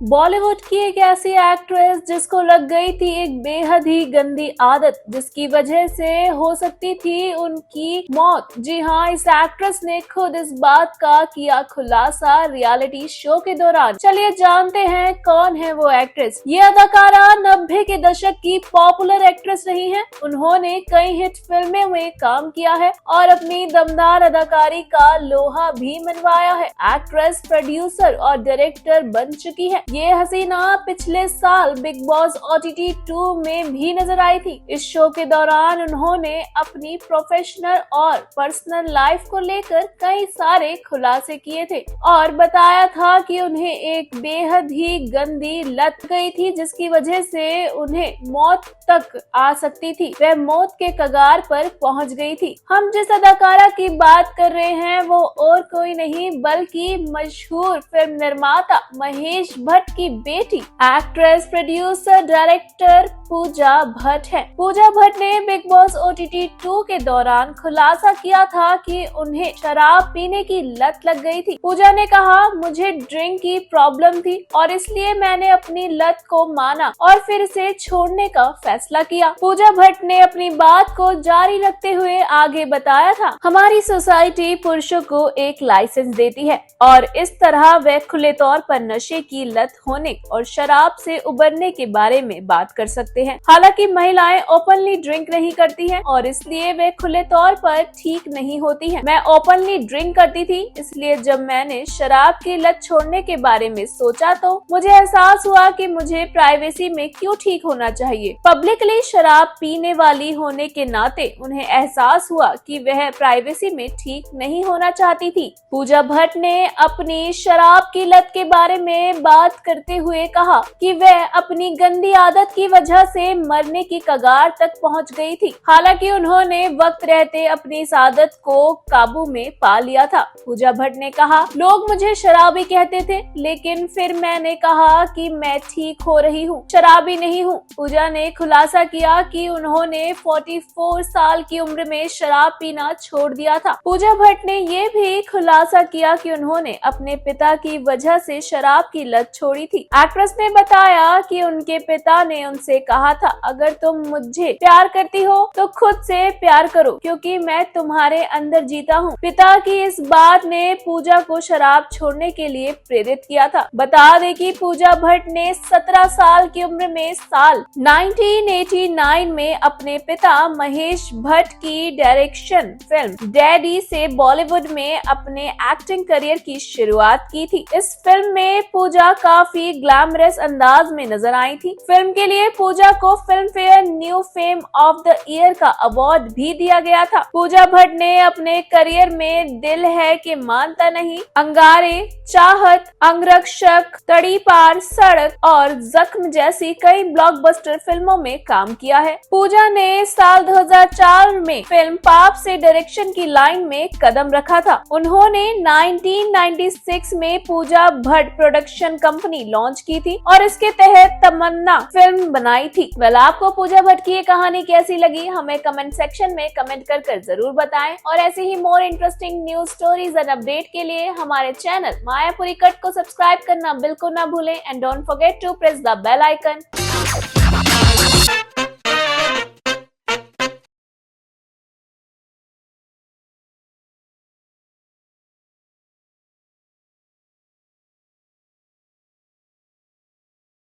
बॉलीवुड की एक ऐसी एक्ट्रेस जिसको लग गई थी एक बेहद ही गंदी आदत, जिसकी वजह से हो सकती थी उनकी मौत। जी हाँ, इस एक्ट्रेस ने खुद इस बात का किया खुलासा रियलिटी शो के दौरान। चलिए जानते हैं कौन है वो एक्ट्रेस। ये अदाकारा 90 के दशक की पॉपुलर एक्ट्रेस रही है। उन्होंने कई हिट फिल्मों में काम किया है और अपनी दमदार अदाकारी का लोहा भी मनवाया है। एक्ट्रेस, प्रोड्यूसर और डायरेक्टर बन चुकी है। ये हसीना पिछले साल बिग बॉस OTT 2 में भी नजर आई थी। इस शो के दौरान उन्होंने अपनी प्रोफेशनल और पर्सनल लाइफ को लेकर कई सारे खुलासे किए थे और बताया था कि उन्हें एक बेहद ही गंदी लत गई थी, जिसकी वजह से उन्हें मौत तक आ सकती थी। वह मौत के कगार पर पहुंच गई थी। हम जिस अदाकारा की बात कर रहे हैं वो और कोई नहीं बल्कि मशहूर फिल्म निर्माता महेश भट्ट की बेटी, actress, producer, director Pooja Bhatt है। पूजा भट्ट ने बिग बॉस OTT 2 के दौरान खुलासा किया था कि उन्हें शराब पीने की लत लग गई थी। पूजा ने कहा, मुझे ड्रिंक की प्रॉब्लम थी और इसलिए मैंने अपनी लत को माना और फिर इसे छोड़ने का फैसला किया। पूजा भट्ट ने अपनी बात को जारी रखते हुए आगे बताया था, हमारी सोसाइटी पुरुषों को एक लाइसेंस देती है और इस तरह वे खुले तौर पर नशे की लत होने और शराब से उबरने के बारे में बात कर सकते हैं। हालांकि महिलाएं ओपनली ड्रिंक नहीं करती हैं और इसलिए वे खुले तौर पर ठीक नहीं होती हैं। मैं ओपनली ड्रिंक करती थी, इसलिए जब मैंने शराब की लत छोड़ने के बारे में सोचा तो मुझे एहसास हुआ कि मुझे प्राइवेसी में क्यों ठीक होना चाहिए। पब्लिकली शराब पीने वाली होने के नाते उन्हें एहसास हुआ कि वह प्राइवेसी में ठीक नहीं होना चाहती थी। पूजा भट्ट ने अपनी शराब की लत के बारे में बात करते हुए कहा कि वह अपनी गंदी आदत की वजह से मरने की कगार तक पहुंच गई थी। हालांकि उन्होंने वक्त रहते अपनी इस आदत को काबू में पा लिया था। पूजा भट्ट ने कहा, लोग मुझे शराबी कहते थे, लेकिन फिर मैंने कहा कि मैं ठीक हो रही हूँ, शराबी नहीं हूँ। पूजा ने खुलासा किया कि उन्होंने 44 साल की उम्र में शराब पीना छोड़ दिया था। पूजा भट्ट ने ये भी खुलासा किया कि उन्होंने अपने पिता की वजह से शराब की लत छोड़ी थी। एक्ट्रेस ने बताया कि उनके पिता ने उनसे कहा था, अगर तुम मुझे प्यार करती हो तो खुद से प्यार करो, क्योंकि मैं तुम्हारे अंदर जीता हूँ। पिता की इस बात ने पूजा को शराब छोड़ने के लिए प्रेरित किया था। बता दें कि पूजा भट्ट ने 17 साल की उम्र में साल 1989 में अपने पिता महेश भट्ट की डायरेक्शन फिल्म डैडी से बॉलीवुड में अपने एक्टिंग करियर की शुरुआत की थी। इस फिल्म में पूजा काफी ग्लैमरस अंदाज में नजर आई थी। फिल्म के लिए पूजा को film fair new fame of the year का अवार्ड भी दिया गया था। पूजा भट्ट ने अपने करियर में दिल है कि मानता नहीं, अंगारे, चाहत, अंगरक्षक, तड़ी पार, सड़क और जख्म जैसी कई ब्लॉकबस्टर फिल्मों में काम किया है। पूजा ने साल 2004 में फिल्म पाप से डायरेक्शन की लाइन में कदम रखा था। उन्होंने 1996 में Pooja Bhatt production company launch की थी और इसके तहत तमन्ना फिल्म बनाई थी। वेल, आपको पूजा भट्ट की ये कहानी कैसी लगी हमें कमेंट सेक्शन में कमेंट कर जरूर बताएं और ऐसे ही more interesting news, stories and update के लिए हमारे चैनल मायापुरी कट को सब्सक्राइब करना बिल्कुल ना भूलें and don't forget to press the bell icon.